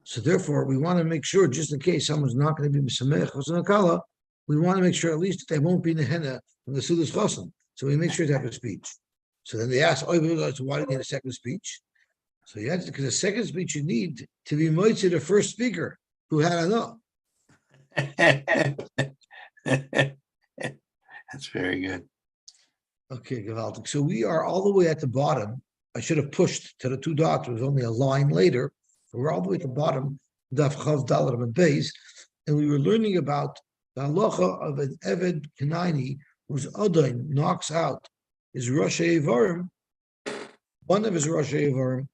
So therefore, we want to make sure, just in case someone's not going to be Mesamech Chosin Akala, we want to make sure at least that they won't be Nehena from the Sudas Chosin. So we make sure to have a speech. So then they ask, so why do you need a second speech? So you have because the second speech you need to be moitzed the first speaker who had enough. That's very good. Okay, Gavaldik. So we are all the way at the bottom. I should have pushed to the two dots. It was only a line later. We're all the way at the bottom, Daf Chav Dalar and Beis, and we were learning about the halacha of an Eved Kenani whose Adain knocks out his Rosh Evarim, one of his Rosh Evarim,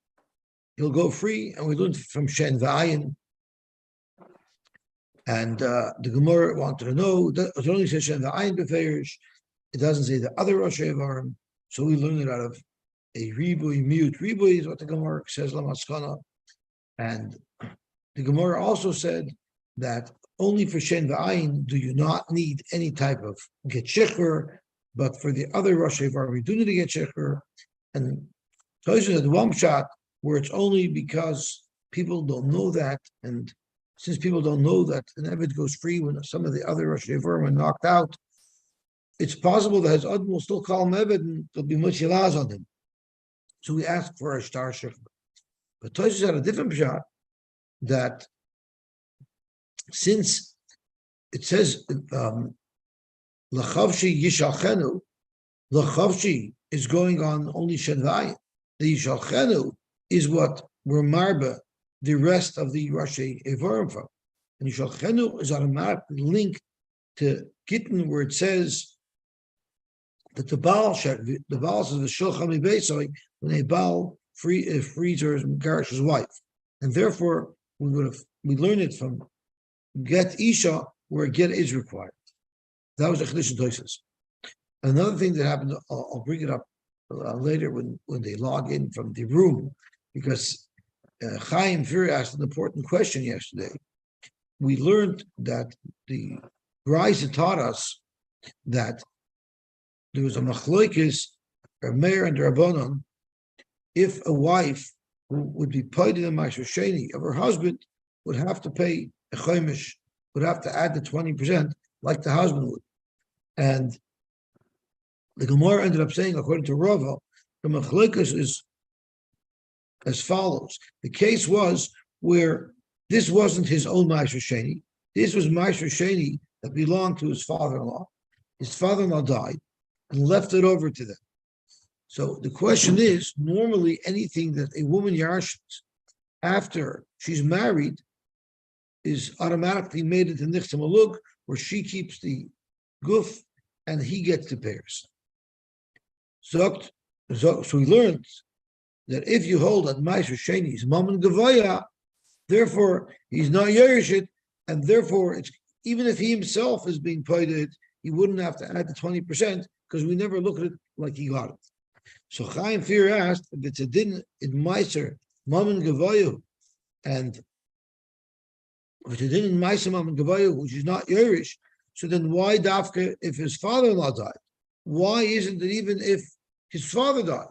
he'll go free, and we learned from Shen V'ayin. And the Gemara wanted to know that it only says Shen V'ayin Beferish. It doesn't say the other Rosh Evarim. So we learned it out of a Ribui mute. Ribui is what the Gemara says Lamaskana. And the Gemara also said that only for Shen V'ayin do you not need any type of get shecher, but for the other Rosh Evarim you do need to get shecher. And Tosha had one shot where it's only because people don't know that, and since people don't know that an Eved goes free when some of the other Rosh Evarim are knocked out, it's possible that his Adam will still call him Eved and there'll be much ilaz on him. So we ask for a star shecher. But Tosha had a different shot that since it says L'chavshi Yishalchenu, L'chavshi is going on only Shen V'ayin. The Yishalchenu is what we're marba the rest of the Rashi Evarim from. And Yishalchenu is automatically linked to Gittin, where it says that the Baal says the Shulchan Beisai when a Baal frees or Garish's wife. And therefore we learn it from Get Isha, where Get is required. That was a Chiddush Tosfos. Another thing that happened, I'll bring it up later when they log in from the room, because Chaim Fir asked an important question yesterday. We learned that the Brisa taught us that there was a machloikis, a mayor and Rabbanon, if a wife who would be paid in the Ma'aser Sheni of her husband would have to pay a chaimish, would have to add the 20% like the husband would. And the Gemara ended up saying, according to Rava, the machloikis is as follows. The case was where this wasn't his own Ma'aser Sheni. This was Ma'aser Sheni that belonged to his father-in-law. His father-in-law died and left it over to them. So the question is, normally anything that a woman yarshins after she's married is automatically made into nichta malug, where she keeps the guf and he gets the pairs. So we learned that if you hold that Ma'aser Sheni is Mammon Gavaya, therefore he's not Yereshit, and therefore it's even if he himself is being paid, he wouldn't have to add the 20% because we never look at it like he got it. So Chaim Fir asked if it's a din in Ma'aser Mammon Gavaya, and if it's a din in Ma'aser Mammon Gavaya, which is not Yeresh, so then why Dafka if his father-in-law died? Why isn't it even if his father died?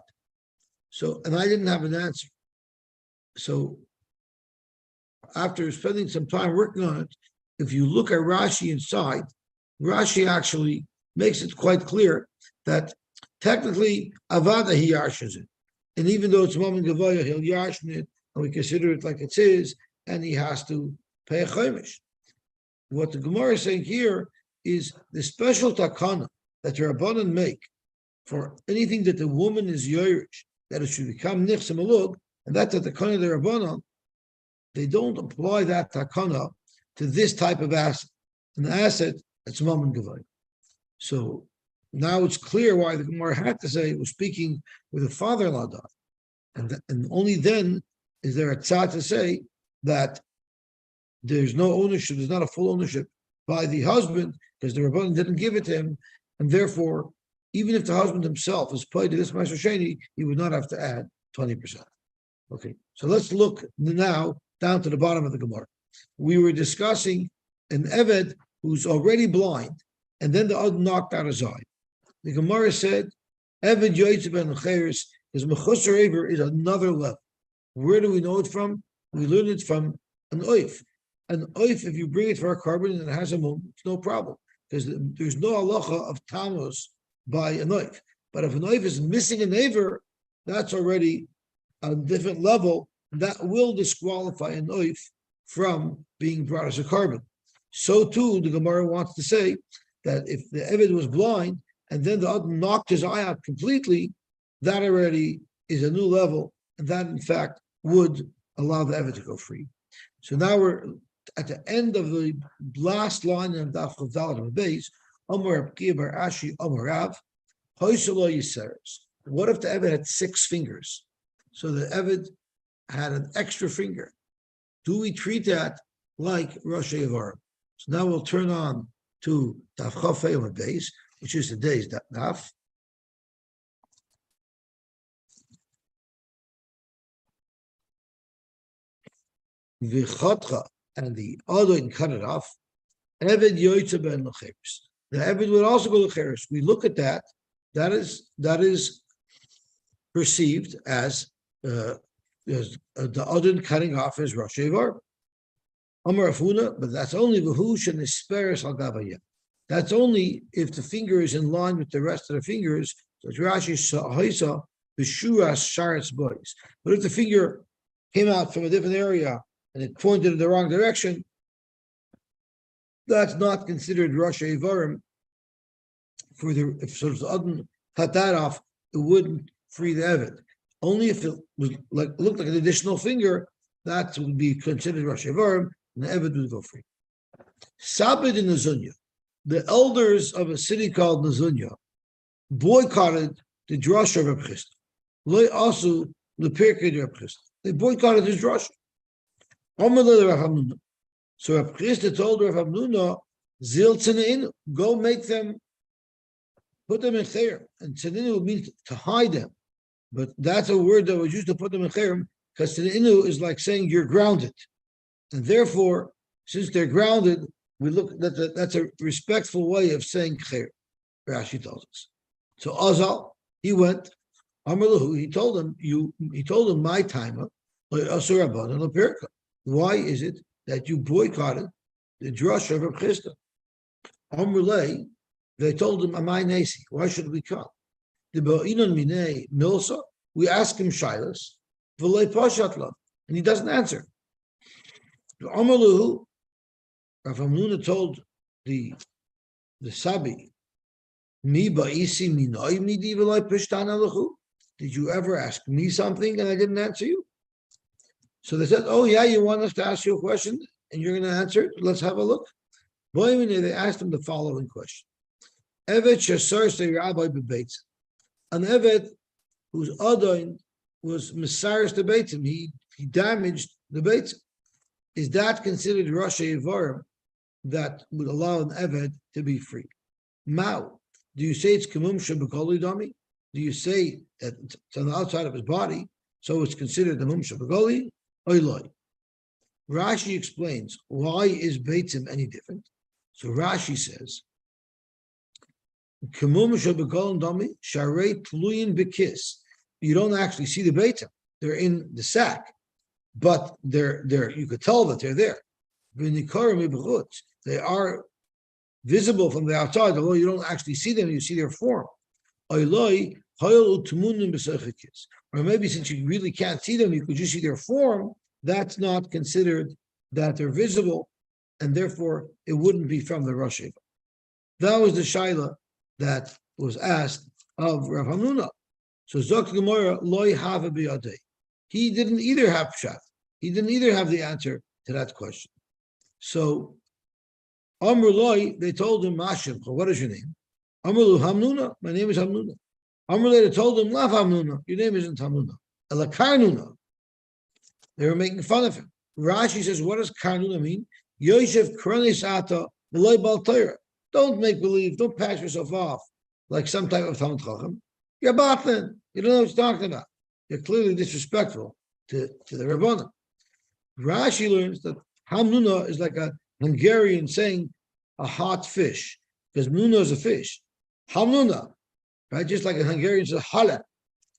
So, and I didn't have an answer. So, after spending some time working on it, if you look at Rashi inside, Rashi actually makes it quite clear that technically Avada he yarshes it. And even though it's Mammon Gavaya, he'll yarshin it, and we consider it like it is, and he has to pay a chaimish. What the Gemara is saying here is the special takana that the Rabbanan make for anything that the woman is Yerush, that it should become nichsa malug, and that's the takana of the Rabbanan. They don't apply that takana to this type of asset, an asset that's Mammon Gavaya. So now it's clear why the Gemara had to say it was speaking with the father-in-law died, and only then is there a tzad to say that there's no ownership, there's not a full ownership by the husband because the Rabbanan didn't give it to him, and therefore, even if the husband himself is paid to this Ma'aser Sheni, he would not have to add 20%. Okay, so let's look now down to the bottom of the Gemara. We were discussing an Eved who's already blind, and then the other knocked out his eye. The Gemara said, Eved Yoytze ben Cheres, Because Mechusar Aver is another level. Where do we know it from? We learn it from an oif. An oif, if you bring it for a carbon and it has a mum, it's no problem. Because there's no halacha of tamus by an oif. But if an oif is missing an aver, that's already a different level. That will disqualify an oif from being brought as a carbon. So too, the Gemara wants to say that if the Eved was blind and then the other knocked his eye out completely, that already is a new level, and that in fact would allow the Eved to go free. So now we're at the end of the last line in Daf Chav Daled on the base. Amar Abkiya bar Ashi Amar Rav Hoyselo Yiseres. What if the Eved had 6 fingers? So the Eved had an extra finger. Do we treat that like Rosh Yevarim? So now we'll turn on to Daf Chafei on the base, which is today's Daf. V'chotcha, and the other and cut it off. Eved yoytze ben lecheres. The Eved would also go to cheres. We look at that. That is perceived as the other cutting off is Rosh Yevarim. Amar Afuna, but that's only v'hu shenisperes al gavaya. That's only if the finger is in line with the rest of the fingers. So it's Rashi Haisa b'shuras sharetz boys. But if the finger came out from a different area and it pointed in the wrong direction, that's not considered Rosh Yevarim. If sort of the Adon cut that off, it wouldn't free the Eved. Only if it was looked like an additional finger, that would be considered Rosh Yevarim, and the Eved would go free. Sabed in Nazunya, the elders of a city called Nazunya boycotted the drasha of Reb Chisda. Loy asu lepirkei Reb Chisda. They boycotted his drasha. So Reb Chisda told Rav Hamnuna, Zil Tzeneinu, go make them, put them in Cher. And Tzeneinu means to hide them. But that's a word that was used to put them in Cher, because Tzeneinu is like saying you're grounded. And therefore, since they're grounded, we look that that's a respectful way of saying Cher, Rashi tells us. So Azal, he went, Amalahu, he told him, my timer, why is it that you boycotted the drasha of Reb Chisda? Amrulay, they told him, Amai Nasi, why should we come? The Ba'inon Minei Milsa, we ask him Shilas, V'lei Pashatla, and he doesn't answer. Amruluhu, Rav Hamnuna told the Sabi, Mi Ba'isi Minoi Midi V'lei Pishtana Lahu, did you ever ask me something and I didn't answer you? So they said, oh yeah, you want us to ask you a question and you're going to answer it? Let's have a look. They asked him the following question. Evet Shasar Se Rabbi Bebeitz. An Evet whose Adon was Messiah's the Beitzim. He damaged the Beitzim. Is that considered Rosh Yevarim that would allow an Evet to be free? Mao. Do you say it's Kamum Shabakoli Dami? Do you say that it's on the outside of his body, so it's considered the Mum Shabakoli? Oiloi. Rashi explains why is Beitzim any different. So Rashi says, you don't actually see the Beitzim. They're in the sack, but they're you could tell that they're there. They are visible from the outside, although you don't actually see them, you see their form. Or maybe since you really can't see them, you could just see their form. That's not considered that they're visible, and therefore it wouldn't be from the Rosh Yevarim. That was the shaila that was asked of Rav Hamnuna. So Zok Gemara loy have a biyadei. He didn't either have pshat. He didn't either have the answer to that question. So Amr loy, they told him Mashim. What is your name? Amrlu Hamnuna. My name is Hamnuna. Amr later told him Lav Hamnuna. Your name isn't Hamnuna. Elakarnuna. They were making fun of him. Rashi says, what does Karnuna mean? Yosef Kronis Ata V'loy Bal Torah. Don't make believe, don't pass yourself off like some type of Talmud Chacham. You're batlin. You don't know what you're talking about. You're clearly disrespectful to the Rabbanim. Rashi learns that Hamnuna is like a Hungarian saying a hot fish, because Mnuna is a fish. Hamnuna, right? Just like a Hungarian says Hala.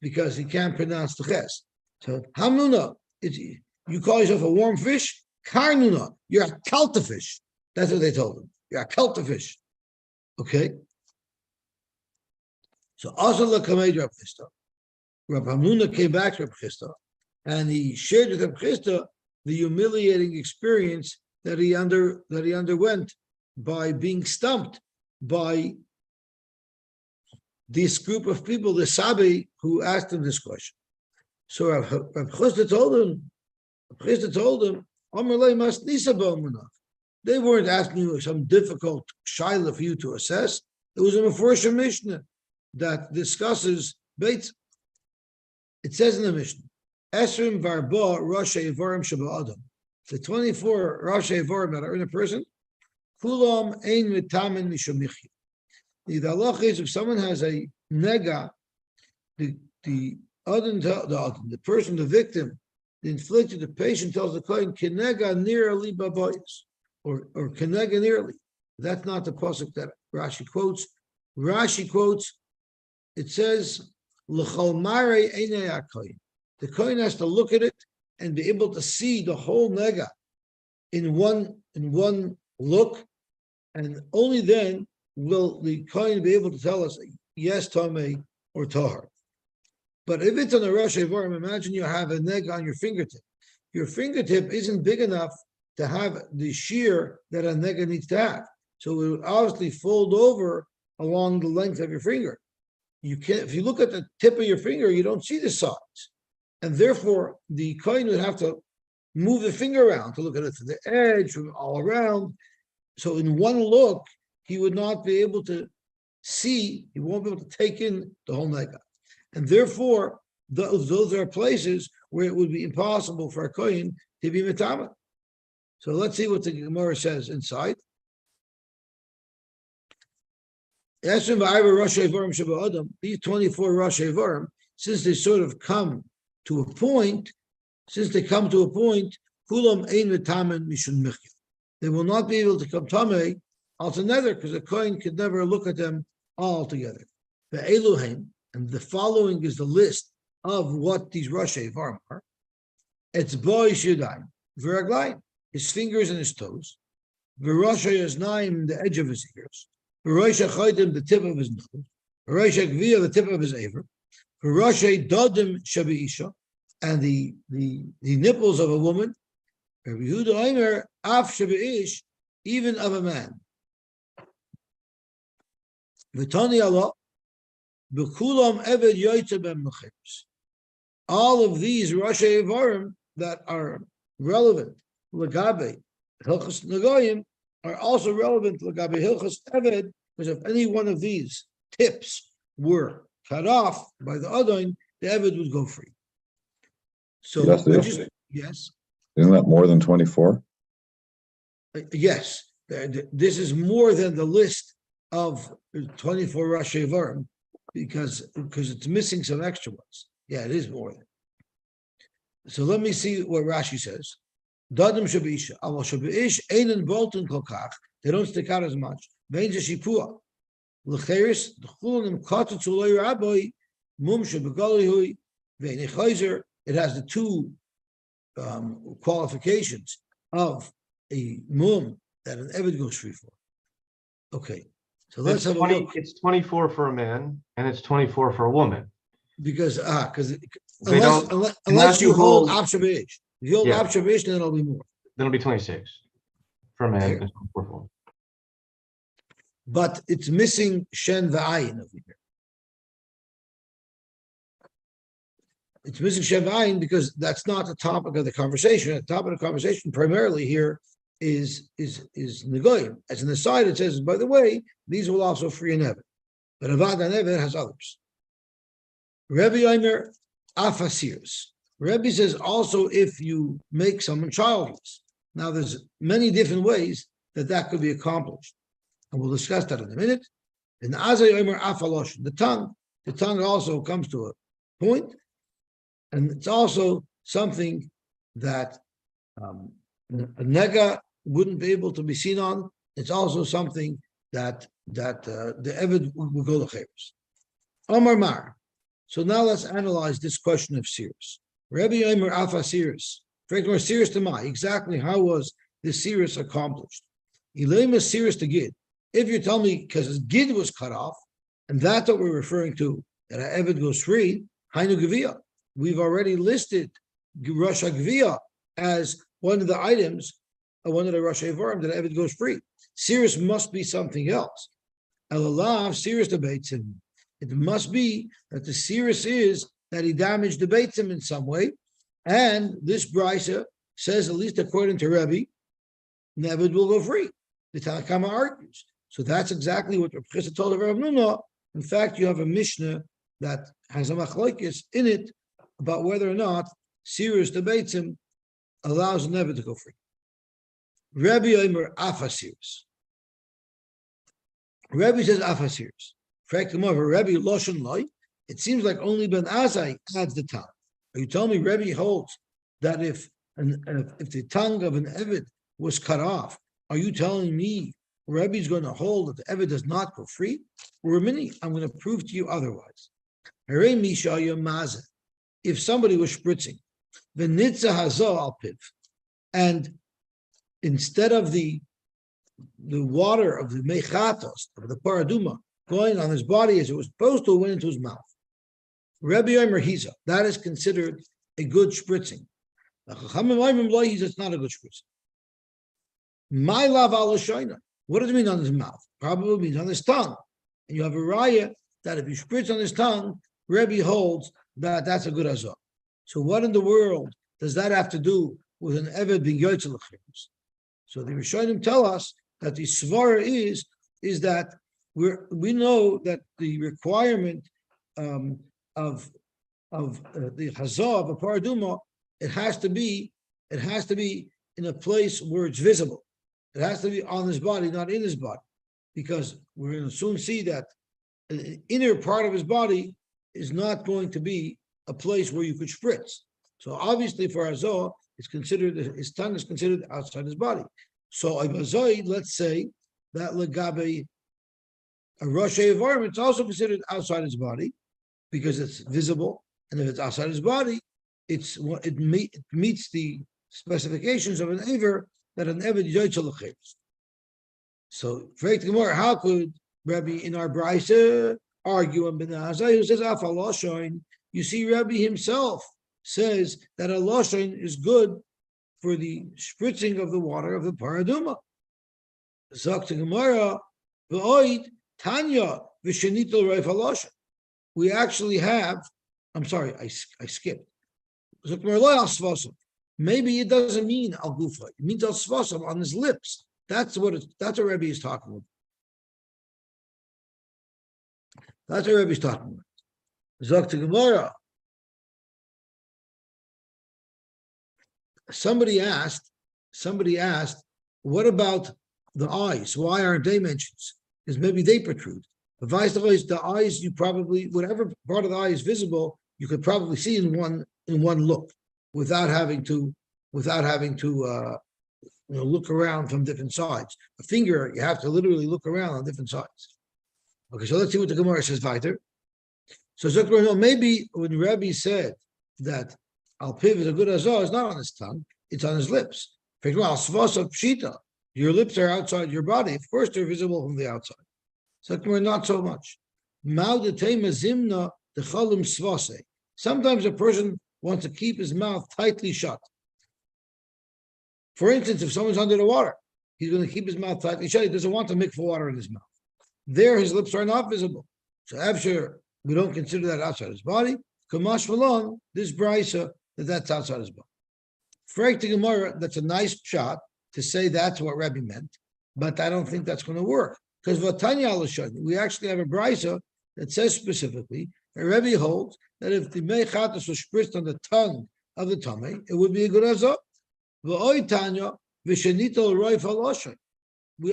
because he can't pronounce the ches. So hamnuna, you call yourself a warm fish. Karnuna, you're a kalta fish. That's what they told him. You're a kalta fish. Okay. So also Lakamed Rab Chisda. Rab Hamnuna came back to Rab Chisda, and he shared with Rab Chisda the humiliating experience that he underwent by being stumped by this group of people, the Sabi, who asked him this question. So Rab Chisda told him, they weren't asking you some difficult shaila for you to assess. It was a Meforshah Mishnah that discusses Beitz. It says in the Mishnah, Esrim Varba Rasha Evarim Shaba Adam. The 24 Rasha Evarim that are in a person, Kulam Ein Mitamin Mishamichi. The halach is if someone has a nega, the person, the victim, the inflicted, the patient tells the kohen, Kenega nearly babayis, or Kenega nearly. That's not the pasuk that Rashi quotes. Rashi quotes, it says, L'chol mare einei hakohen. The kohen has to look at it and be able to see the whole nega in one look, and only then will the kohen be able to tell us yes, tamei or tahar. But if it's on a Rosh Hashanah, imagine you have a neg on your fingertip. Your fingertip isn't big enough to have the shear that a neg needs to have. So it would obviously fold over along the length of your finger. You can't, if you look at the tip of your finger, you don't see the sides. And therefore, the kohen would have to move the finger around to look at it from the edge, from all around. So in one look, he would not be able to see, he won't be able to take in the whole nega. And therefore, those are places where it would be impossible for a kohen to be metama. So let's see what the Gemara says inside. These 24 Rosh Hashanah, since they sort of come to a point, kulam ein metamen mishun michya. They will not be able to come tamei altogether because a kohen could never look at them all together. The Elohim, and the following is the list of what these Rosh Hashanah are. It's boy shidayim, v'raglayim, his fingers and his toes, v'rosh hayaznaim, the edge of his ears, v'rosh hachaydim, the tip of his nose, v'rosh hagviyah, the tip of his aver, v'rosh dadim shabiisha, and the nipples of a woman, Yehuda Omer af shabiish, even of a man. V'tani Allah. All of these Rosh Hashanah that are relevant Lagabe Hilchos Nagoyim are also relevant Lagabe Hilchos Eved, because if any one of these tips were cut off by the Adon, the Eved would go free. So yes. Isn't that more than 24? Yes. This is more than the list of 24 Rosh Hashanah. Because it's missing some extra ones. Yeah, it is more than. So let me see what Rashi says. Dadim shabisha, aval shabish einen bolten kolkach. They don't stick out as much. Vein shipua. L'cheres d'chulunim katu tzulay rabbi mum shabegalihui vein echayzer. It has the two qualifications of a mum that an eved goes free for. Okay. So let's have a look. It's 24 for a man and it's 24 for a woman. Because unless you hold observation. If you hold observation, then it'll be more. Then it'll be 26 for a man and 24 for a woman. But it's missing shen v'ayin over here. It's missing shen v'ayin because that's not the topic of the conversation. The topic of the conversation primarily here is negoyim. As an aside, it says, by the way, these will also free an Eved. But Avad and Eved has others. Rebbe Yomer Afasirs. Rebbe says also if you make someone childless. Now there's many different ways that could be accomplished. And we'll discuss that in a minute. And Azay Yomer Afalosh, the tongue also comes to a point. And it's also something that a nega wouldn't be able to be seen on. It's also something that the Eved will go to Chayrus. Omar Mar. So now let's analyze this question of Sirius. Rabbi Yomer Afa Sirius. More Sirius to my. Exactly how was this Sirius accomplished? Elema Sirius to Gid. If you tell me because his Gid was cut off, and that's what we're referring to, that an Eved goes free, Hainu Gavia. We've already listed Rosh Gavia as one of the items, one of the Rosh Evarim that Eved goes free. Sirius must be something else. Elalav Sirius debates him. It must be that the Sirius is that he damaged the Beitzim in some way. And this Brisa says, at least according to Rebbe, Eved will go free. The Tanakama argues. So that's exactly what Rav Chisda told Rav Nuna. In fact, you have a Mishnah that has a machlokes in it about whether or not Sirius debates him allows an Eved to go free. Rabbi Yomer Afa Sirius. Rabbi says Afa Sirius. Rabbi Loshen Loi. It seems like only Ben Azai adds the tongue. Are you telling me Rabbi holds that if the tongue of an Eved was cut off, are you telling me Rabbi is going to hold that the Eved does not go free? Or I'm going to prove to you otherwise. If somebody was spritzing, and instead of the water of the mechatos, of the paraduma, going on his body as it was supposed to, went into his mouth. Rabbi Yomer Hiza, that is considered a good spritzing. It's not a good spritzing. My lav al shoyna. What does it mean on his mouth? Probably means on his tongue. And you have a raya that if you spritz on his tongue, Rebbe holds that that's a good azah. So what in the world does that have to do with an Eved being Yotze l'chimus? So the Rishonim tell us that the svara is that we know that the requirement of the hazah of a paraduma, it has to be in a place where it's visible. It has to be on his body, not in his body, because we're going to soon see that the inner part of his body is not going to be a place where you could spritz. So obviously for Azor, it's considered, his tongue is considered outside his body. So Azoi, let's say that Legabe, a Rosh Evarim, it's also considered outside his body because it's visible. And if it's outside his body, it meets the specifications of an Ever that an Eved Yotze l'chimus. So, how could Rabbi in our Brisa argue on Ben Azai who says Afa Loshoin? You see, Rabbi himself says that a Loshoin is good for the spritzing of the water of the paraduma. Zok to Gemara, v'oid Tanya v'shenitel reif haloshoin. We actually have. I'm sorry, I skipped. Zok Gemara lo al svosam. Maybe it doesn't mean al gufa. It means al svosam on his lips. That's what Rebbe is talking about. That's what Rebbe is talking about. Zok to Gemara. Somebody asked, what about the eyes? Why aren't they mentioned? Because maybe they protrude. The eyes, you probably, whatever part of the eye is visible, you could probably see in one look, without having to look around from different sides. A finger, you have to literally look around on different sides. Okay, so let's see what the Gemara says weiter. So no, maybe when Rabbi said that Al Piv is a good azah, it's not on his tongue, it's on his lips. Your lips are outside your body. Of course, they're visible from the outside. So not so much. Sometimes a person wants to keep his mouth tightly shut. For instance, if someone's under the water, he's going to keep his mouth tightly shut. He doesn't want to mix water in his mouth. There, his lips are not visible. So after we don't consider that outside his body. Kamash Malon, this brisa, that's outside his body. Frag to Gemara, that's a nice shot to say that's what Rebbe meant, but I don't think that's going to work. Because Vatanya al-Shani, we actually have a brisa that says specifically, that Rebbe holds that if the mechatos was spritzed on the tongue of the tummy, it would be a good azah. We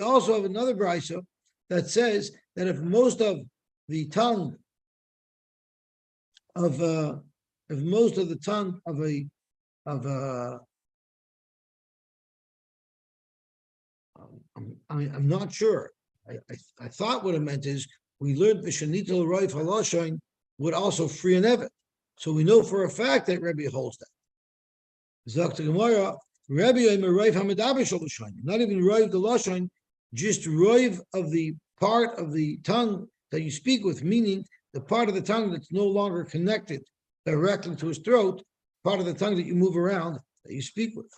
also have another brisa that says that if most of the tongue of I'm not sure. I thought what it meant is we learned v'shenitel roif haloshoin would also free an Evet. So we know for a fact that Rebbe holds that. Zok to Gemara, Rebbe Omer Roiv Hamadaber Shel Lashon. Not even Roiv the Lashon, just Roiv of the part of the tongue that you speak with, meaning the part of the tongue that's no longer connected directly to his throat, part of the tongue that you move around that you speak with.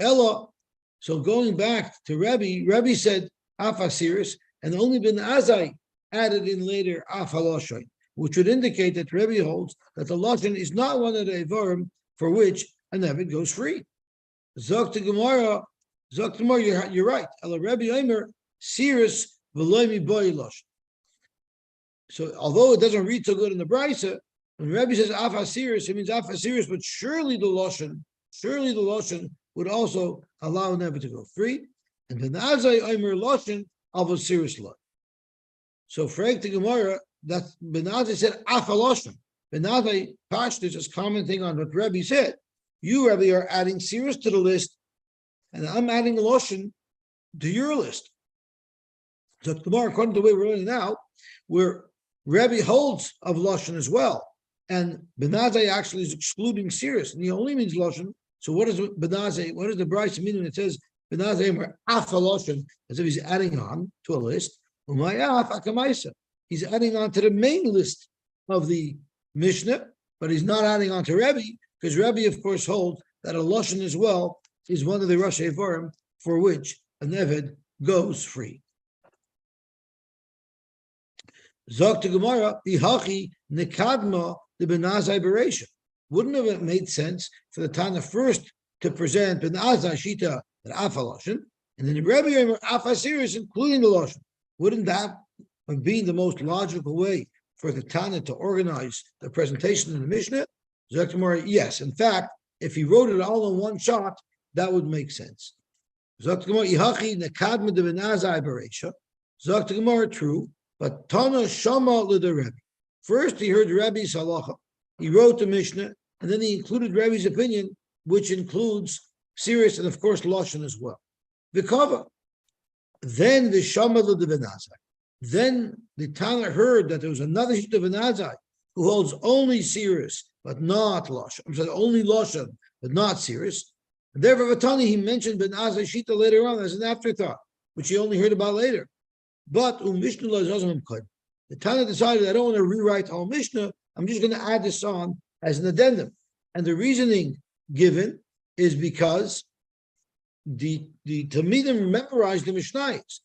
Ella, so going back to Rebbe said Afasiris, and only Ben Azai added in later Afaloshoin, which would indicate that Rebbe holds that the Lashon is not one of the Evarim for which an Evet goes free. Zok to Gemara, you're right. Ella Rebbe Omer, Siris V'loimi Boy Lashon. So although it doesn't read so good in the Brisa, when Rebbe says Afasiris, it means Afasiris, but surely the Lashon would also allow an Evet to go free. And Ben Azai Omer Lashon Avasiris Lashon. So for the Gemara, that Ben Azai said Afaloshin. Ben Azai Pashtus is commenting on what Rebbe said. You, Rebbe, are adding Sirius to the list, and I'm adding Loshin to your list. So tomorrow, according to the way we're learning now, where Rebbe holds of Loshin as well, and Ben Azai actually is excluding Sirius, and he only means Loshin. So what does Ben Azai, what does the Bryce mean when it says Ben Azai Afaloshin, as if he's adding on to a list? He's adding on to the main list of the Mishnah, but he's not adding on to Rebbe, because Rebbe, of course, holds that a Lashon as well is one of the Rosh Evarim for which an Eved goes free. Zok to Gemara, Ihachi Nekadma the Ben Azai Bereisha. Wouldn't it have made sense for the Tana first to present Ben Azai Shita that Afa Lashon, and then the Rebbe Yomer Afa Sirius, including the Lashon? Wouldn't that have been the most logical way for the Tana to organize the presentation in the Mishnah? Zok to Gemara, yes. In fact, if he wrote it all in one shot, that would make sense. Zok to Gemara, Ihachi Nekadma de Ben Azai Bereisha. Zok to Gemara, true, but Tana Shama l'de Rebbe. First, he heard Rebbe's halacha. He wrote the Mishnah, and then he included Rebbe's opinion, which includes Sirius and, of course, Lashon as well. The cover. Then the Shama l'de Ben Azai. Then the Tana heard that there was another Shita Ben Azai who holds only Sirius, but not Lashon. I'm sorry, only Lashon, but not Sirius. And therefore, Vatani, he mentioned Ben Azai Shita later on as an afterthought, which he only heard about later. But Mishnah the Tana decided, I don't want to rewrite all Mishnah, I'm just going to add this on as an addendum. And the reasoning given is because the Talmidim memorized the Mishnayos.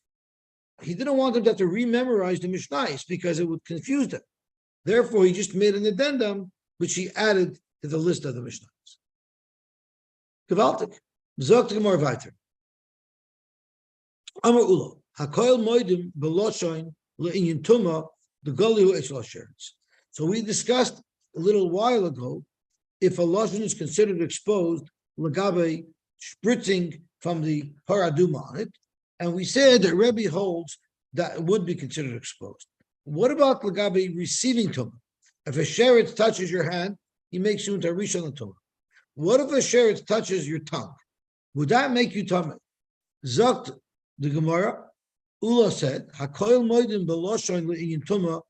He didn't want them to have to rememorize the Mishnayos because it would confuse them. Therefore, he just made an addendum, which he added to the list of the Mishnayos. Gewaltig. Zok to Gemara weiter. Amar Ulo. Hakoil moedim beloshoin le'inyin tuma the golihu etzel asherets. So we discussed a little while ago if a lashon is considered exposed legabe spritzing from the paraduma on it, and we said that Rebbe holds that it would be considered exposed. What about legabe receiving tuma? If a sheretz touches your hand, he makes you into a rishon tuma. What if a sheretz touches your tongue? Would that make you tummy? Zakt the Gemara. Ula said, "Hakoil moedim beloshoin le'inyin tuma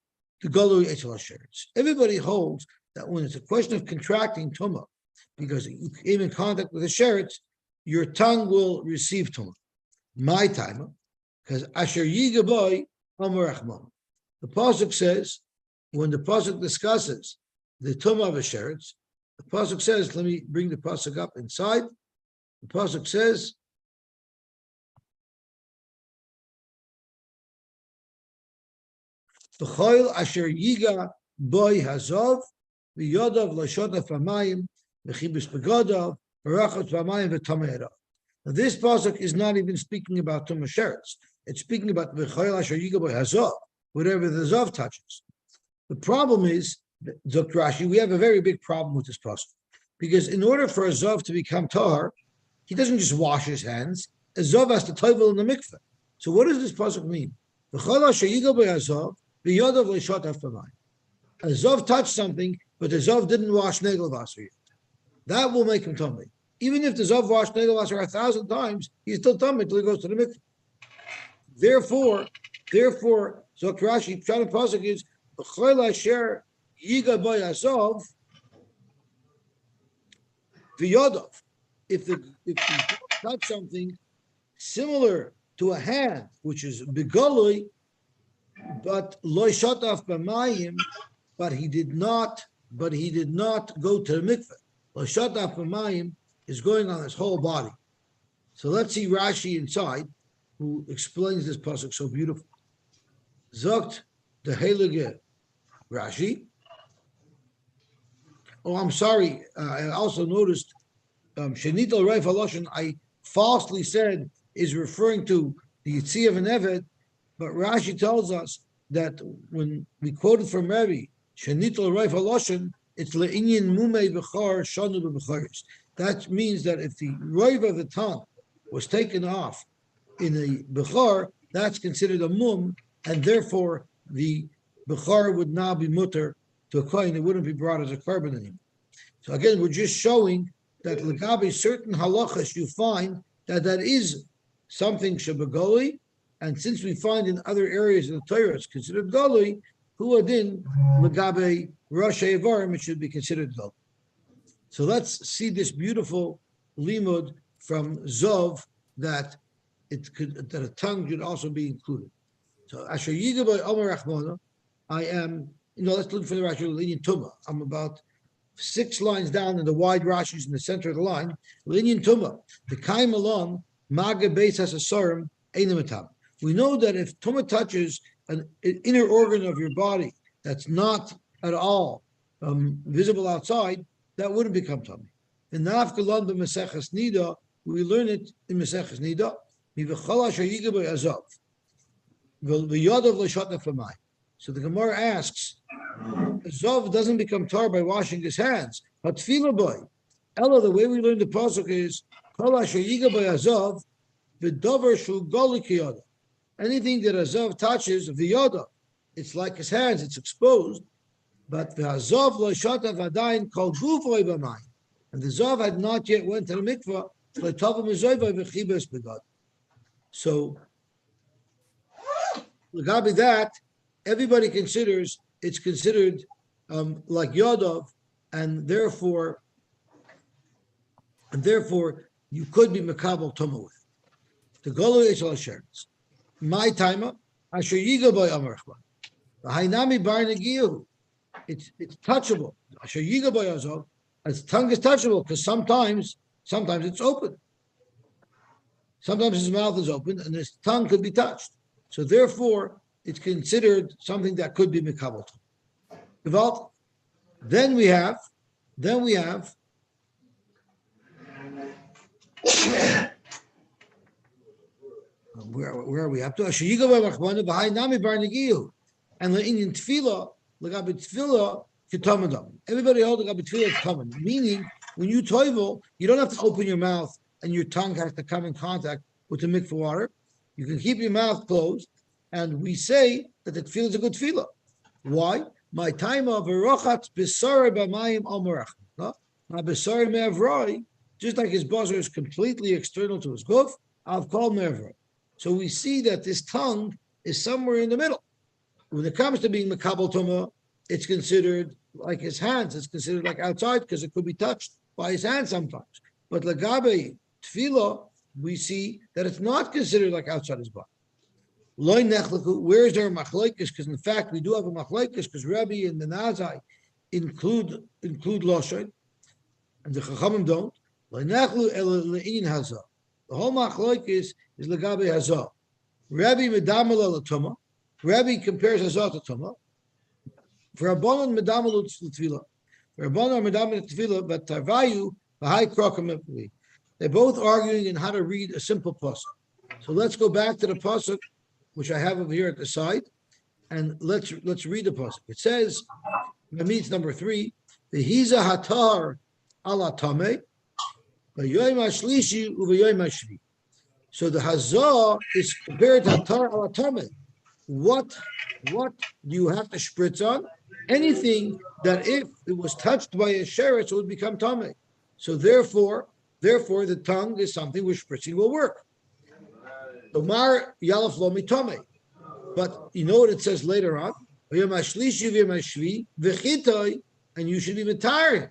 to golu etzel asherets." Everybody holds that when it's a question of contracting tuma, because you came in contact with the sheretz, your tongue will receive tuma. My time, because asher yigaboy amarachmon. The pasuk says, when the pasuk discusses the tuma of a sheretz, the pasuk says, let me bring the pasuk up inside. The pasuk says, "V'choil asher yiga boy hazov v'yodav l'shotav v'mayim v'chibus begodav v'rachot v'mayim v'tameirav." Now this pasuk is not even speaking about tumah sheretz. It's speaking about v'choil asher yiga boy hazov, whatever the zov touches. The problem is, Dr. Rashi, we have a very big problem with this pasuk, because in order for a zov to become tahar, he doesn't just wash his hands. A zov has to tovel in the mikveh. So what does this pasuk mean? V'choil asher yiga boy hazov. A Zov touched something, but the Zov didn't wash Negel Vaser yet. That will make him tummy. Even if the Zov washed Negel Vaser 1,000 times, he's still tummy until he goes to the mikveh. Therefore, Zok Rashi, Pshat Pasuk is, Yiga boy azov v'yodov. If the touch something similar to a hand, which is begoloi, but loy shotaf b'mayim, but he did not go to the mikveh. Loy shotaf b'mayim is going on his whole body. So let's see Rashi inside, who explains this pasuk so beautiful. Zogt the heilige Rashi. Oh, I'm sorry. I also noticed Shenitol Reif Haloshen, I falsely said is referring to the Yitziv and Eved, but Rashi tells us that when we quoted from Rebbe, Shenitol Reif Haloshen, it's Le'inyin Mumei B'char Shanu B'B'charis. That means that if the Reif of the tongue was taken off in a B'char, that's considered a mum, and therefore the B'char would now be mutter to a kohen. It wouldn't be brought as a carbon anymore. So again, we're just showing that legabe certain halachas you find that is something shabagoli, and since we find in other areas of the Torah it's considered goli, hu adin legabe rosh evarim it should be considered goli. So let's see this beautiful limud from Zov that a tongue should also be included. So Asher Yigaboy Omer Rachmana, I am. Let's look for the Rashi Linyan Tuma. I'm about 6 lines down in the wide Rashis in the center of the line. Linyan Tuma, the Kaim alone, Maga Beis has a Sarim, Einamatam. We know that if Tuma touches an inner organ of your body that's not at all visible outside, that wouldn't become Tuma. In Nafkalan b'Meseches Nida, we learn it in Meseches Nida. Mivachal Asher Yigaboy Azov. V'Yadav L'Shatna Famai. So the Gemara asks, Zov doesn't become tar by washing his hands. But tefillah boy, Ella, the way we learn the pasuk is Kol asher yiga by Azov, v'davar shu goli kiyada. Anything that Azov touches, v'yada, it's like his hands, it's exposed. But v'Azov lo shata v'adayin kol guvoy b'mayim. And the Zov had not yet went to the mikvah, v'tavam ezoyva v'chibes begad. So, Lagabi that, everybody considers it's considered like Yodov, and therefore you could be Makabal Tuma with. The Golo Yishal Asherets. My timer, Asher Yiga by Amarchman. The Hainami Bar Negiyahu. It's touchable. Asher Yiga by Azov. His tongue is touchable because sometimes it's open. Sometimes his mouth is open and his tongue could be touched. So therefore, it's considered something that could be Makabal Tuma. Then we have where are we up to? And the in tefillah, tefillah kitamadam. Everybody hold tefillah kitamadam. Meaning, when you toivel, you don't have to open your mouth and your tongue has to come in contact with the mikvah water. You can keep your mouth closed, and we say that the tefillah is a good tefillah. Why? My time of erochat besar b'mayim almarach. My besar me'avroi, just like his buzzer is completely external to his guf, I've called me'avroi. So we see that this tongue is somewhere in the middle. When it comes to being Makabal Tuma, it's considered like his hands. It's considered like outside because it could be touched by his hands sometimes. But Lagabe Tefillah, we see that it's not considered like outside his body. Where is there a machlokes? Because in fact, we do have a machlokes because Rabbi and the Nazai include Lashon, and the Chachamim don't. The whole machlokes is Lagabe Hazah. Rabbi Medamal Latuma. Rabbi compares Hazah to Tuma. For Rabbanon Medamal Tefillah. For Rabbanon Medamal Tefillah, but Tarvayu V'Hai Krokam. They're both arguing in how to read a simple pasuk. So let's go back to the pasuk, which I have over here at the side, and let's read the pasuk. It says, Mamit number 3, V'Hiza Hatar Ala Tameh, V'Yoyim HaShlishi U'V'Yoyim HaShvi. So the Hazah is compared to Hatar Ala Tameh. What do you have to spritz on? Anything that if it was touched by a sheretz, it would become tameh. So therefore, the tongue is something where spritzing will work. Omar Yalaf Lo Mitameh. But you know what it says later on? and you should be retired.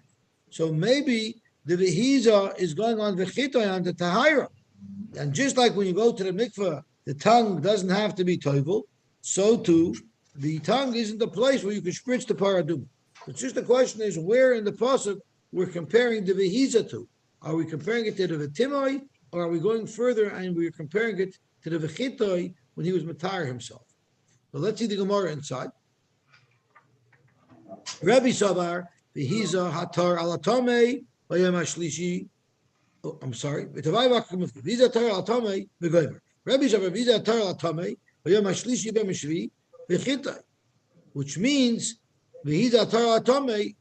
So maybe the vehiza is going on v'chitay on the tahira. And just like when you go to the mikveh, the tongue doesn't have to be toivel, so too, the tongue isn't the place where you can spritz the paradum. It's just the question is where in the pasuk we're comparing the vehiza to. Are we comparing it to the vetimoi, or are we going further and we're comparing it to the v'chitay when he was matar himself? So let's see the Gemara inside. Rabbi Sabar, vehiza hatar alatome, vayem hashlishi. Oh, I'm sorry. Rabbi which means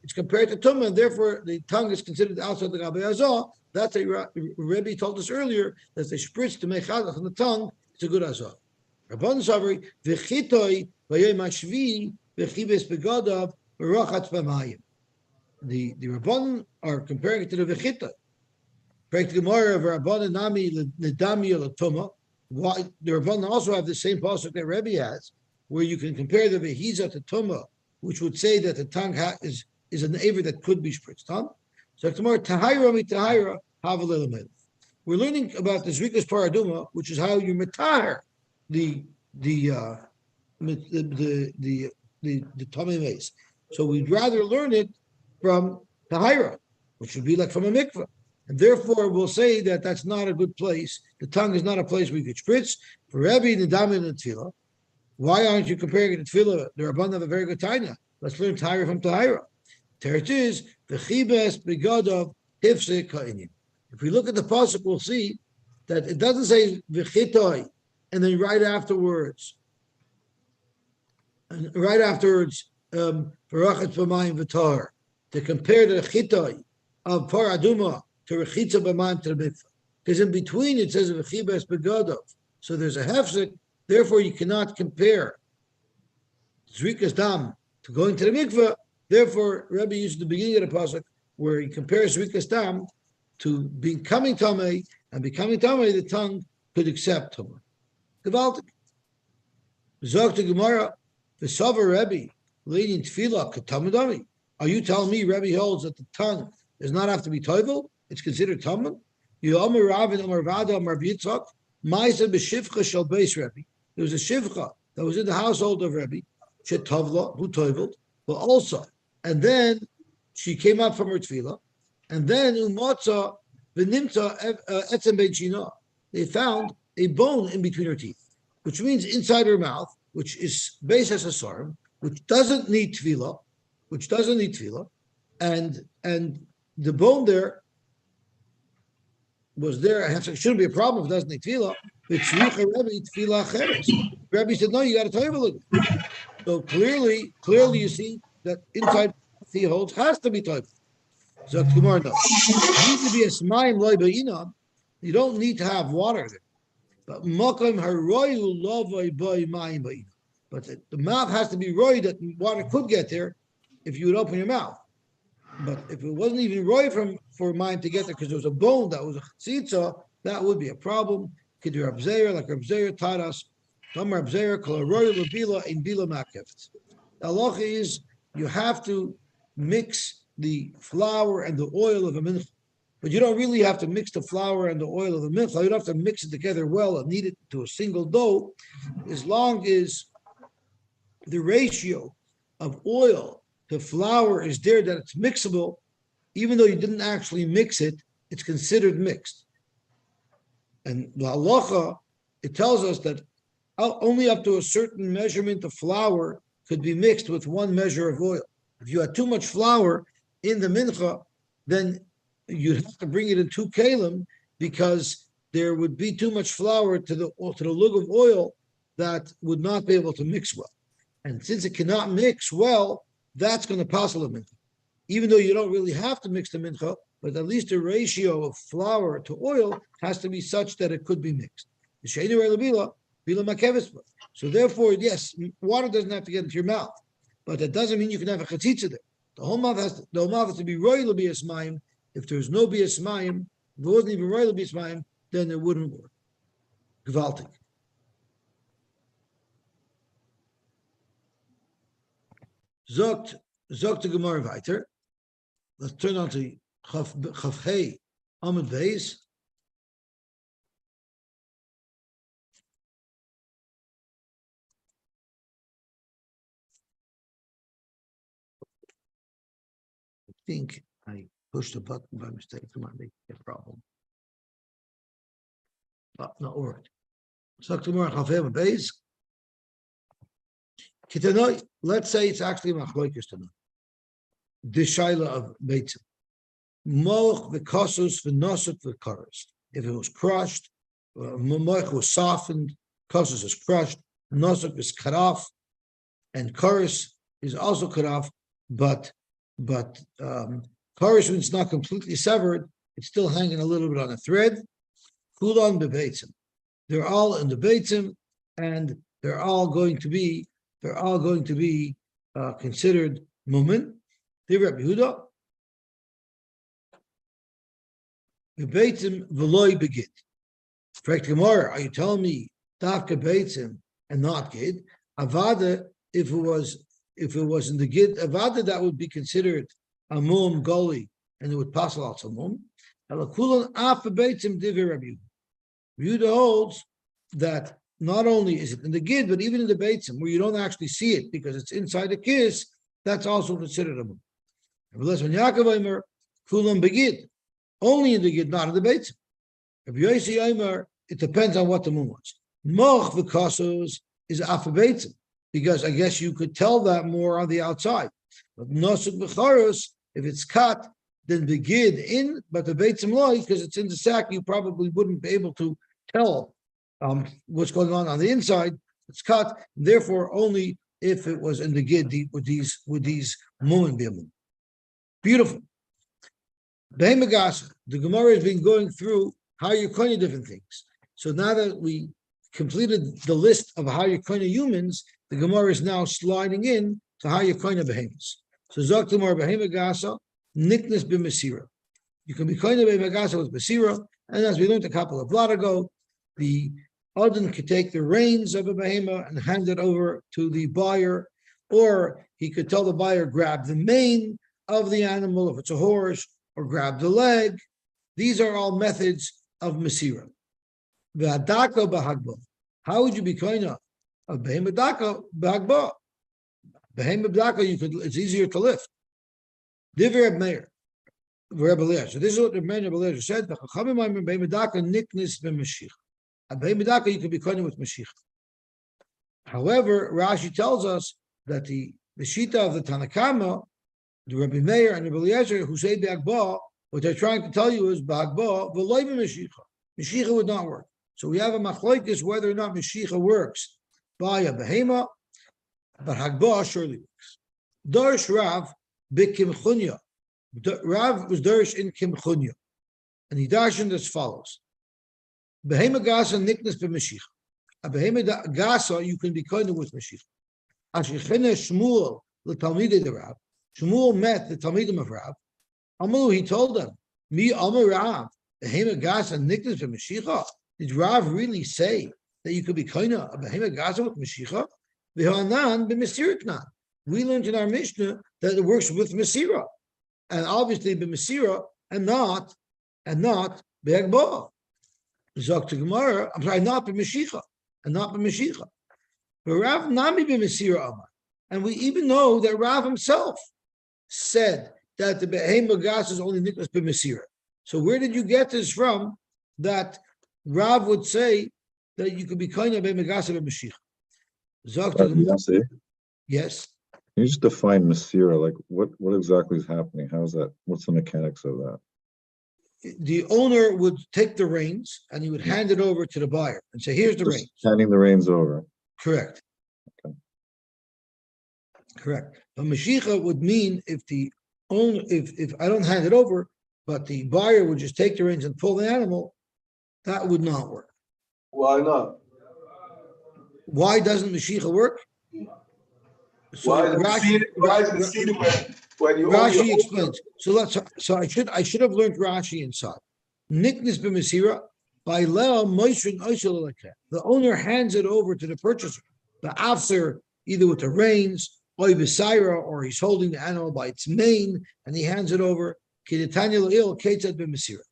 it's compared to tumah, and therefore the tongue is considered outside the Rabbi Azah. That's a Rabbi told us earlier that they spritz to make chazak on the tongue. It's a good azah. Rabban Savri v'chitoi v'yom hashvi v'chibes begadav v'rachatz b'mayim. The Rabban are comparing it to the v'chitoi. The Rabban also have the same pasuk that Rebbe has, where you can compare the vehiza to tuma, which would say that the tongue is an aver that could be spritzed. So tomorrow, tahira mi tahira havalelamed. We're learning about the zrikas paraduma, which is how you matar the tummy mace. So we'd rather learn it from tahira, which would be like from a mikveh. And therefore, we'll say that that's not a good place. The tongue is not a place where you could spritz. For Rebbe, Nidam, and Tefillah, why aren't you comparing it to Tefillah? The Rabban have a very good Tanya. Let's learn Tahira from Tahira. Teretz is, V'chibes begadov hifsek ha'inyan. If we look at the pasuk, we'll see that it doesn't say V'chitoi, and then right afterwards, V'rachat b'mayim v'tar, to compare the chitoi of paraduma to rechitza b'mayim to the mikveh. Because in between it says v'chibes begadov. So there's a hefsek, therefore you cannot compare zrikas dam to going to the mikveh. Therefore, Rebbe used the beginning of the pasuk where he compares zrikas dam to becoming tamei, and becoming tamei, the tongue could accept tumah. Gewaltig. Zog to Gemara, v'sava Rebbe leading tefillah k'tamadami. Are you telling me Rebbe holds that the tongue does not have to be toivel? It's considered tamid. You Amar Rav and Amar Vada Amar Yitzchak. Ma'aseh b'shivcha shel beis Rebbe. There was a shivcha that was in the household of Rebbe. Shetovla who toivelled, but also, and then she came out from her tefillah, and then umatza v'nimtza etzem bein shina. They found a bone in between her teeth, which means inside her mouth, which is beis hasasarim, which doesn't need tefillah, and the bone there was there. It shouldn't be a problem if it doesn't need tefillah. Rebbe said, no, you got to toivel it. So clearly you see that inside he holds has to be toivel. So Gemara knows. It needs to be a smayim loy ba'inam. You don't need to have water there. But makom haroyu lovay boy mayim ba'inam. But the mouth has to be roy that water could get there if you would open your mouth. But if it wasn't even roy for mine to get there because there was a bone that was a chitzah, that would be a problem. Could you Rab Zeir, like Rab Zeir taught us, Rab Zeir kol roy lebila in bila makefet. The halacha is you have to mix the flour and the oil of a mincha, but you don't really have to mix the flour and the oil of the mincha. You don't have to mix it together well and knead it to a single dough, as long as the ratio of oil to flour is there that it's mixable. Even though you didn't actually mix it, it's considered mixed. And the halacha, it tells us that only up to a certain measurement of flour could be mixed with one measure of oil. If you had too much flour in the mincha, then you'd have to bring it in 2 kalim because there would be too much flour to the lug of oil that would not be able to mix well. And since it cannot mix well, that's going to passel a mincha. Even though you don't really have to mix the mincha, but at least the ratio of flour to oil has to be such that it could be mixed. So therefore, yes, water doesn't have to get into your mouth, but that doesn't mean you can have a chatzitza there. The whole mouth has to be royal bias mayim. If there's no bias mayim, if it wasn't even royal bias mayim, then it wouldn't work. Gewaltig. Zogt the Gemara weiter. Let's turn on to Chaf Hey Amud Beis. I think I pushed the button by mistake. It might make a problem. But not worked. Zogt the Gemara Chaf Hey Amud Beis. Kitanoi. Let's say it's actually Machloikis Tanoi. The shaila of beitzim. Moch v'kosus v'nosut v'karos. If it was crushed, moch was softened, kosus is crushed, nosut is cut off, and karos is also cut off. But karos, when it's not completely severed, it's still hanging a little bit on a thread. Kulon bebeitzim. They're all in the beitzim, and they're all going to be considered mumin. Rabbi Yehuda, beitzim v'loy begid. Correct Gemara, are you telling me dafka beitzim and not gid? Avada, if it was in the gid avada, that would be considered a mum goli, and it would pass out some mum. Alakulan af beitzim divi Rabbi Yehuda. Yehuda holds that not only is it in the gid, but even in the beitzim, where you don't actually see it because it's inside the kiss, that's also considered a mum. When Yaakov Eimer, Kulam begid, only in the gid, not in the beitzim. If Yosy Eimer, it depends on what the moon was. Moch v'kasos is afa beitzim, because I guess you could tell that more on the outside. But nosuk b'charos, if it's cut, then begid in, but the beitzim loy, because it's in the sack, you probably wouldn't be able to tell what's going on the inside. It's cut, therefore only if it was in the gid would these mumen be a mumen. Beautiful. The Gemara has been going through how you're koine different things. So now that we completed the list of how you're koine humans, the Gemara is now sliding in to how you're koine behemoths. So Zok Gemara behemagasa niknas b'mesira. You can be koine behemagasa with mesira, and as we learned a couple of blot ago, the Adon could take the reins of a behemah and hand it over to the buyer, or he could tell the buyer, grab the mane of the animal if it's a horse, or grab the leg. These are all methods of mesira. V'adako b'hagba. How would you be koina of behemah dako b'hagba? Behemah dako, it's easier to lift. Divrei Reb Meir, Reb Eliezer. So this is what Reb Meir said. The chachamim ma'amrim behemah dako niknis b'mashiach. A behemah dako you could be koina with mashiach. However, Rashi tells us that the shita of the Tanakama, the Rabbi Meir and Rabbi Eliezer, who say B'Hagba, what they're trying to tell you is B'Hagba, v'loy b'Mashicha. Mashicha would not work. So we have a machlokes whether or not Mashicha works by a behema, but Hagba surely works. Darsh Rav b'Kimchunya. Rav was Darsh in Kimchunya. And he darshened as follows. Behema Gasa niknas b'Mashicha. A behema Gasa you can be kind with Mashicha. Ashichene Shmuel l'Talmidei de Rav. Shmuel met the Talmidim of Rav. Amalu, he told them, Mi Amar Rav, behema Gasa niknas b'Mashicha. Did Rav really say that you could be koina a behema Gasa with Mashicha? V'hanan b'Mesiriknan. We learned in our Mishnah that it works with Mesira, and obviously b'Mesira and not b'Hagba. Zok to Gemara. I'm sorry, not b'Mashicha and not b'Mashicha. But Rav nami b'Mesira Amar, and we even know that Rav himself said that the behema Gasa is only niklas b'Mesira. So where did you get this from? That Rav would say that you could be koina behema Gasa b'Mashicha. Zok to Gemara. Yes. Can you just define Masira? Like what exactly is happening? How is that? What's the mechanics of that? The owner would take the reins and he would hand it over to the buyer and say, here's the reins. Handing the reins over. Correct. Okay. Correct. But Mashicha would mean if the owner, if I don't hand it over, but the buyer would just take the reins and pull the animal, that would not work. Why not? Why doesn't Mashicha work? So Why is it when you Rashi explains. So I should have learned Rashi inside. Niknis b'Masira by Leo Moishrin Oishel. The owner hands it over to the purchaser, the afser, either with the reins Oy Besaira, or he's holding the animal by its mane and he hands it over. Kidetanya L'il Ketzad B'Mesira.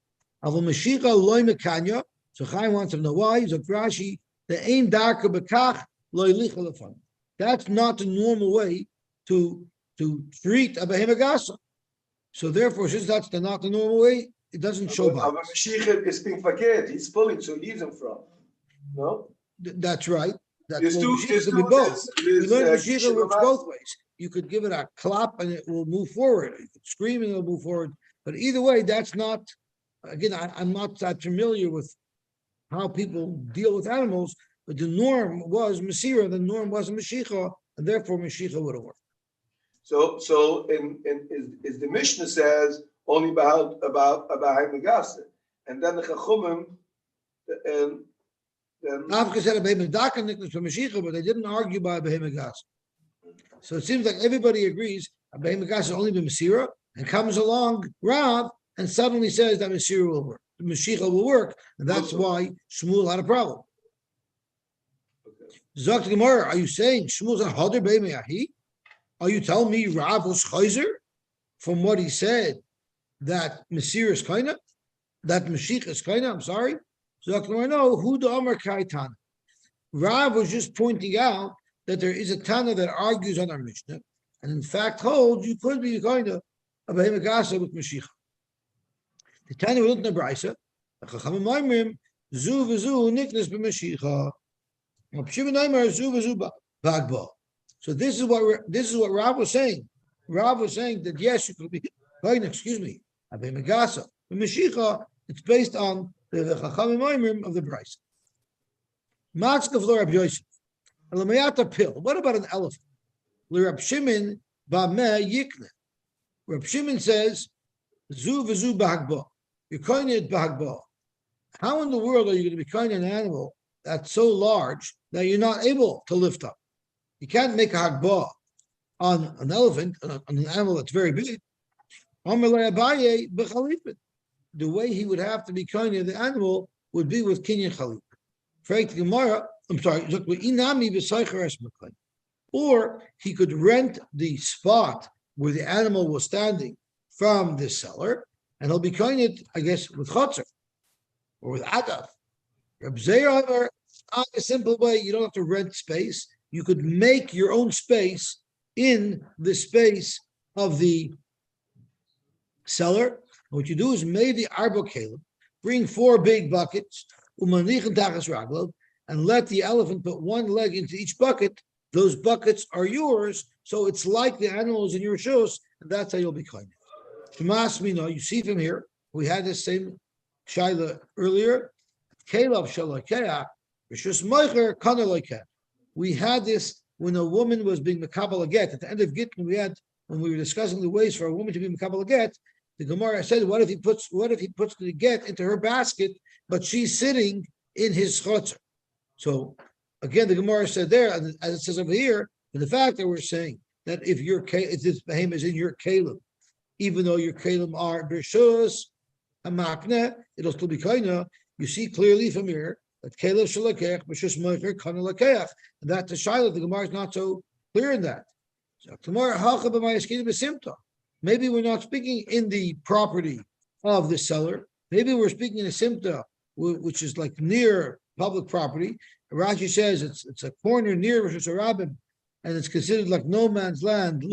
Avol Mashicha Loy Mekanya. So Chaim wants to know why. Zok Rashi, the aim darker bekach loy licha lefan. That's not the normal way to treat a behemagasa. So therefore, since that's not the normal way, it doesn't show Aber bias. Mashiach is being verkehrt. He's pulling, so he's in front. No? That's right. That's There's what two, Mashiach there's could be two, both. We learned Mashiach Kishin works Lamas. both ways. You could give it a clap and it will move forward. You could scream and it'll move forward. But either way, that's not. Again, I'm not that familiar with how people deal with animals, but the norm was Masira, the norm was Mashiach, and therefore Mashiach would have worked. So in is the Mishnah says only about Megasa, and then the Chachumim, and then Avka said a Behemedaka nickname for Mashiach, but they didn't argue by Behemegas. So it seems like everybody agrees a Behemegas has only been Masira, and comes along Rav and suddenly says that Masira will work. Mashiach will work, and that's why Shmuel had a problem. Zok the Gemara, are you saying Shmuel's a Hader Beimeyahi? Are you telling me Rav was Chayzer from what he said that Masir is Kaina, that Mashiach is Kaina? I'm sorry. Zok the Gemara, no. Who the Amar Kaitan? Rav was just pointing out that there is a Tana that argues on our Mishnah, and in fact holds you could be Kaina of Behemagasa with Mashiach. The Tanya we looked at the Brisa. The Chachamim Maimrim Zu v'Zu Niknas b'Mashiach. Zu v'Zu Bagba. So this is what Rav was saying. Rav was saying that yes, you could be excuse me, Abei Megasa. But Mashiach, it's based on the Chachamim Maimrim of the Brisa. Matska v'lo Rab Yosef. Elamayata pill. What about an elephant? L'Rab Shimon ba'meh yikne. Rab Shimon says Zu v'Zu Bagba. You're kind of bahagba. How in the world are you going to be kind of an animal that's so large that you're not able to lift up? You can't make a hagba on an elephant, on an animal that's very big. The way he would have to be kind of the animal would be with kinyan chalip. I'm sorry. Or he could rent the spot where the animal was standing from the seller, and he'll be kind of, I guess, with chotzer or with adaf. Reb Zeir, a simple way, you don't have to rent space. You could make your own space in the space of the seller. What you do is maybe arbo kalim, bring 4 big buckets, umanichin tachas raglo, and let the elephant put one leg into each bucket. Those buckets are yours, so it's like the animals in your shoes, and that's how you'll be kind. You see from here, we had this same shaila earlier. We had this when a woman was being mekabel get. At the end of Gittin, when we were discussing the ways for a woman to be mekabel get, the Gemara said, what if he puts the get into her basket, but she's sitting in his chotzer? So again, the Gemara said there, as it says over here, in the fact that we're saying that if this behemoth is in your kalim, even though your kalim are bershus hamakne, it'll still be kaina. You see clearly from here that kalim shalakech bershus moicher kana lakeach, and that's a shaila. The Gemara is not so clear in that. So tomorrow halcha b'mayaskina b'simta. Maybe we're not speaking in the property of the seller. Maybe we're speaking in a simta, which is like near public property. Rashi says it's a corner near Rosh Hashanah, and it's considered like no man's land.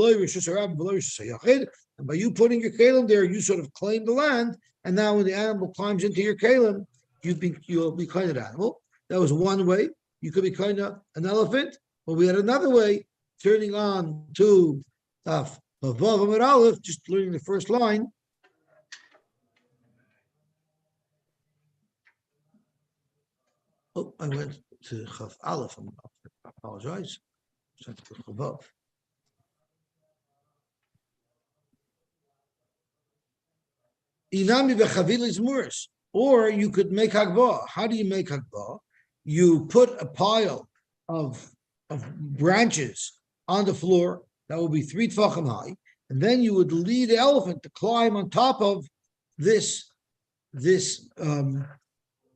And by you putting your kalim there, you sort of claim the land. And now when the animal climbs into your kalim, you'll be kind of an animal. That was one way. You could be kind of an elephant. But we had another way, turning on to Vav Amud Aleph, just learning the first line. Oh, I went to Chav Aleph. I apologize. Inami bechavilis muris, or you could make hagbah. How do you make hagbah? You put a pile of branches on the floor that will be 3 tefachim high, and then you would lead the elephant to climb on top of this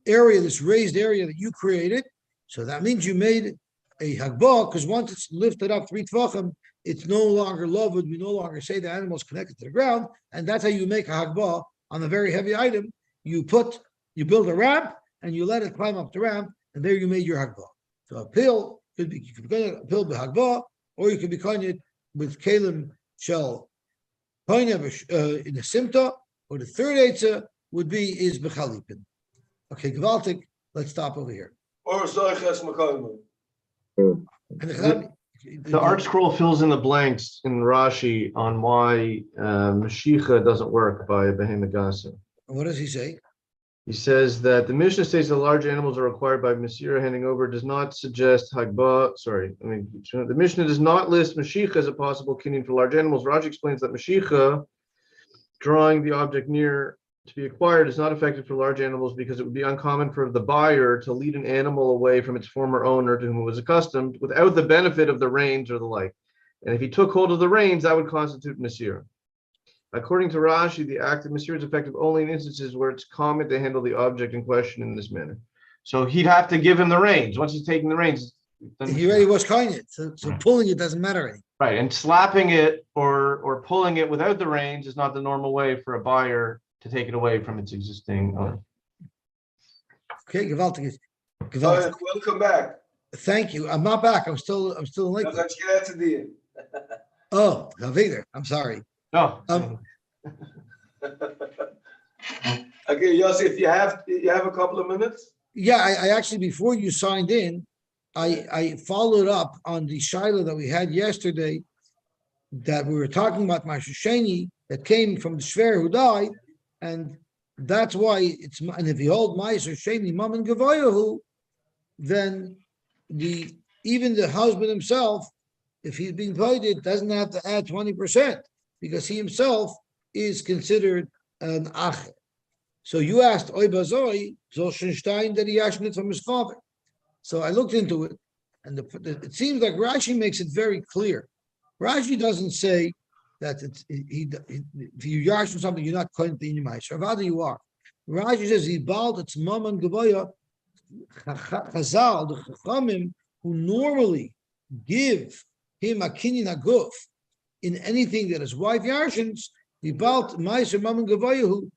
area, this raised area that you created. So that means you made a hagbah, because once it's lifted up 3 tvachim, it's no longer loved. We no longer say the animal is connected to the ground, and that's how you make a hagbah on a very heavy item. You build a ramp and you let it climb up the ramp, and there you made your hagbah. So a pill could be, you could be a pill with hagbah, or you could be coined with kalim shell in a simta, or the third eitzah would be is bechalipin. Okay, gewaltig. Let's stop over here. Or zoiches makoyim. And The art scroll fills in the blanks in Rashi on why Mashiach doesn't work by a behemoth gasa. what does he say? He says that the Mishnah states that large animals are required by Miss Shiur handing over does not suggest Hagbah. The Mishnah does not list Mashiach as a possible kinyan for large animals. Rashi explains that Mashiach, drawing the object near to be acquired, is not effective for large animals because it would be uncommon for the buyer to lead an animal away from its former owner to whom it was accustomed without the benefit of the reins or the like. And if he took hold of the reins, that would constitute Miss Shiur. According to Rashi, the act of Miss Shiur is effective only in instances where it's common to handle the object in question in this manner. So he'd have to give him the reins. Once he's taking the reins, He already was coining it, so pulling it doesn't matter any. right, and slapping it or pulling it without the reins is not the normal way for a buyer to take it away from its existing owner. Okay, gewaltig. Welcome back. Thank you. I'm not back. I'm still in Dan Lakewood. ga ik je laten dienen. Oh, Gavider. I'm sorry. No. Okay, Yossi, if you have a couple of minutes. Yeah, I actually, before you signed in, I followed up on the shiloh that we had yesterday that we were talking about Mashasheni that came from the Shver who died, and that's why it's, and if you hold Meiser Sheni Mammon Gavoyahu, then even the husband himself, if he's being voided, doesn't have to add 20% because he himself is considered an acher. So you asked Oy Bazoi, Zolshenstein, that he yashnit from his father. So I looked into it, and it seems like Rashi makes it very clear. Rashi doesn't say that if you yashin something, you're not going to the Inimai. Rather, you are. Rashi says he bald it's Maman Gavoya Chazal, the Chachamim, who normally give him a kinyan aguf in anything that his wife yarshins, the bald Meiser Maman Gavoya, who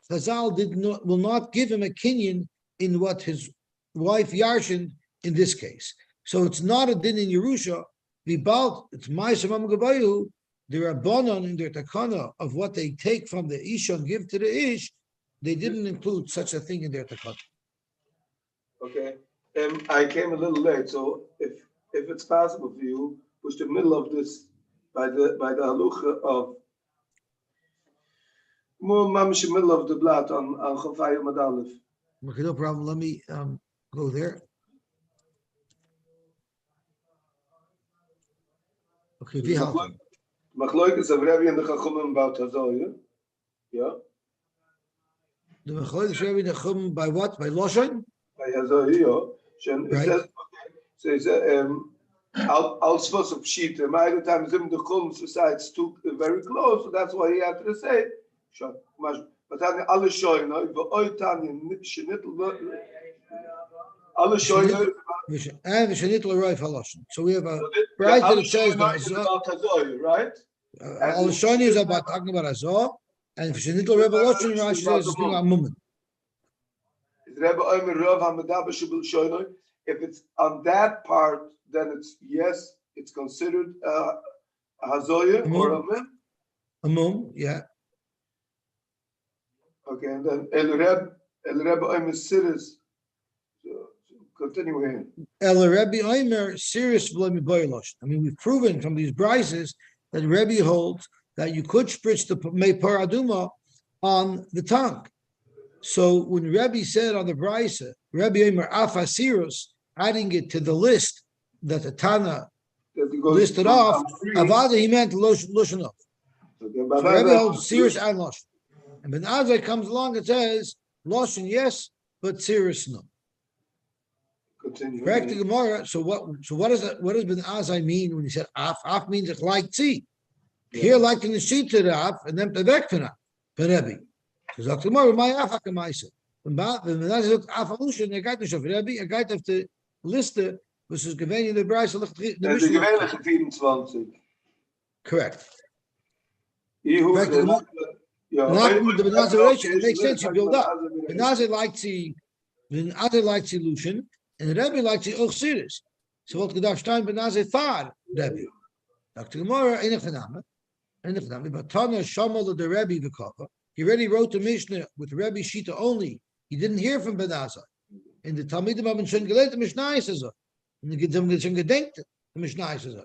Chazal will not give him a kinyan in what his wife yarshin in this case. So it's not a din in Yerusha. The bald it's Meiser Maman Gavoya, the Rabbanon in their takana of what they take from the Isha and give to the Ish, they didn't include such a thing in their takana. Okay, I came a little late, so if it's possible for you, push the middle of this by the halucha of more mamish middle of the blot on Chafaya Madalef. Okay, no problem. Let me go there. Okay, wie help? Machloikes of Rebbe and the Chachumim about Hazoya. Yeah. The Mechloikes Rebbe and the Chachumim by what? By Loshen? By Hazoya. It says, so it's Al Svos of Pshita. My other time Zim the Chum societies too very close, so that's why he had to say. But then alle shoyn, no, Oitani Shnitl alle shoyn. And the Shnitl Roy Faloshen. So we have a right that says about Hazoya, right? All Shoni is about talking about Azor, and Shnitl Revelation Rashi says it's about Mumen. If it's on that part, then it's yes, it's considered a hazoya or a mem. A mum, yeah. Okay, and then El Reb Omer Siris. Continue here. El Rebbe Omer serious V'lomi Boylosh. I mean, we've proven from these brises that Rebbe holds that you could spritz the Mei Paraduma on the tongue. So when Rebbe said on the brisa, Rebbe Omer Afasirus, adding it to the list that the Tana listed off, Avada he meant Lushanov. So Rebbe holds Sirius and Loshan. And Ben Azai comes along and says, Loshan yes, but Sirius no. Correct the Gemara. So what does Ben Azai mean when he said Af? Af means it like tzit. Here like in the sheet to the Af, and then the Vekfina, Ben Rebbe. So sagt Gemara, my Af HaKamaisa. When Ben Azai looked Af Alushan, I got to show Rebbe, I got to list which is given in the Bryce. The Die Mishnah. gewöhnliche 24. Correct. Hier hoeft Correct. er- Ja, Not the Benazir relation. It makes sense. You build up. The Benazir likes the Lushan, and the Rebbe likes the Ochsiris. So what Gedav Stein Benazir Far Rebbe. Dr. Gemara Einachaname, but Tana Shamal the Rebbe the Kava. He already wrote the Mishnah with Rebbe Shita only. He didn't hear from Benazir. In the Talmidim haben schon gelehrt, the Mishnah ist so. Und die haben schon gedenkt, the Mishnah ist so.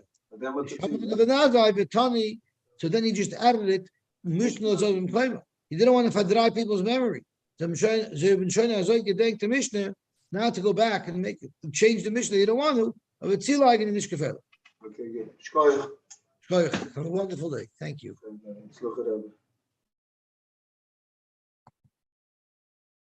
So then he just added it. Mishnah is over in He didn't want to dry people's memory. So gedenkt the Mishnah now to go back and make it change the Mishnah. You don't want to. Of it's still like in the Nishkafel. Okay, good. Shkoyach. Have a wonderful day. Thank you. Sloch